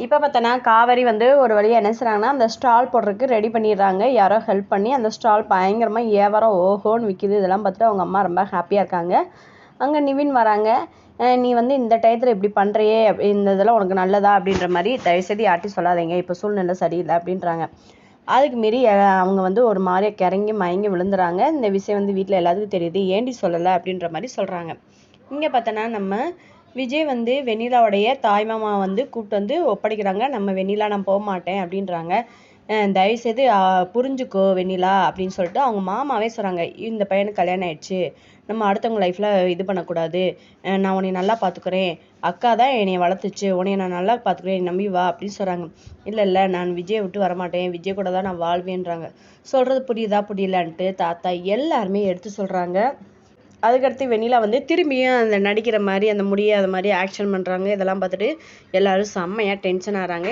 இப்போ பார்த்தோன்னா காவேரி வந்து ஒரு வழியாக என்ன செய்கிறாங்கன்னா அந்த ஸ்டால் போடுறதுக்கு ரெடி பண்ணிடுறாங்க. யாரோ ஹெல்ப் பண்ணி அந்த ஸ்டால் பயங்கரமாக வியாபாரம் ஓஹோன்னு விற்கிது. இதெல்லாம் பார்த்துட்டு அவங்க அம்மா ரொம்ப ஹாப்பியாக இருக்காங்க. அங்கே நிவின் வராங்க. நீ வந்து இந்த டயத்தில் இப்படி பண்ணுறியே, இந்த இதெல்லாம் உனக்கு நல்லதா அப்படின்ற மாதிரி தயவுசெய்து யார்ட்டையும் சொல்லாதீங்க, இப்போ சூழ்நிலை சரியில்லை அப்படின்றாங்க. அதுக்கு மீறி அவங்க வந்து ஒரு மாதிரியா கிறங்கி மயங்கி விழுந்துறாங்க. இந்த விஷயம் வந்து வீட்டில் எல்லாத்துக்கும் தெரியுது, ஏண்டி சொல்லலை அப்படின்ற மாதிரி சொல்கிறாங்க. இங்கே பார்த்தோன்னா நம்ம விஜய் வந்து வெண்ணிலாவுடைய தாய்மாமா வந்து கூப்பிட்டு வந்து ஒப்படைக்கிறாங்க. நம்ம வெண்ணிலா நான் போக மாட்டேன் அப்படின்றாங்க. தயவுசெய்து புரிஞ்சுக்கோ வெண்ணிலா அப்படின்னு சொல்லிட்டு அவங்க மாமாவே சொல்கிறாங்க. இந்த பையனுக்கு கல்யாணம் ஆயிடுச்சு, நம்ம அடுத்தவங்க லைஃப்பில் இது பண்ணக்கூடாது, நான் உன்னை நல்லா பார்த்துக்குறேன், அக்கா தான் என்னை வளர்த்துச்சு, உன்னைய நான் நல்லா பார்த்துக்குறேன், நம்பி வா அப்படின்னு சொல்கிறாங்க. இல்லை நான் விஜயை விட்டு வரமாட்டேன், விஜய் கூட தான் நான் வாழ்வேன்றாங்க. சொல்கிறது புரியுதா புரியலான்ட்டு தாத்தா எல்லாருமே எடுத்து சொல்கிறாங்க. அதுக்கடுத்து வெண்ணிலா வந்து திரும்பியும் அந்த நடிக்கிற மாதிரி அந்த முடியாத மாதிரி ஆக்ஷன் பண்ணுறாங்க. இதெல்லாம் பார்த்துட்டு எல்லாரும் செம்மையாக டென்ஷன் ஆகிறாங்க.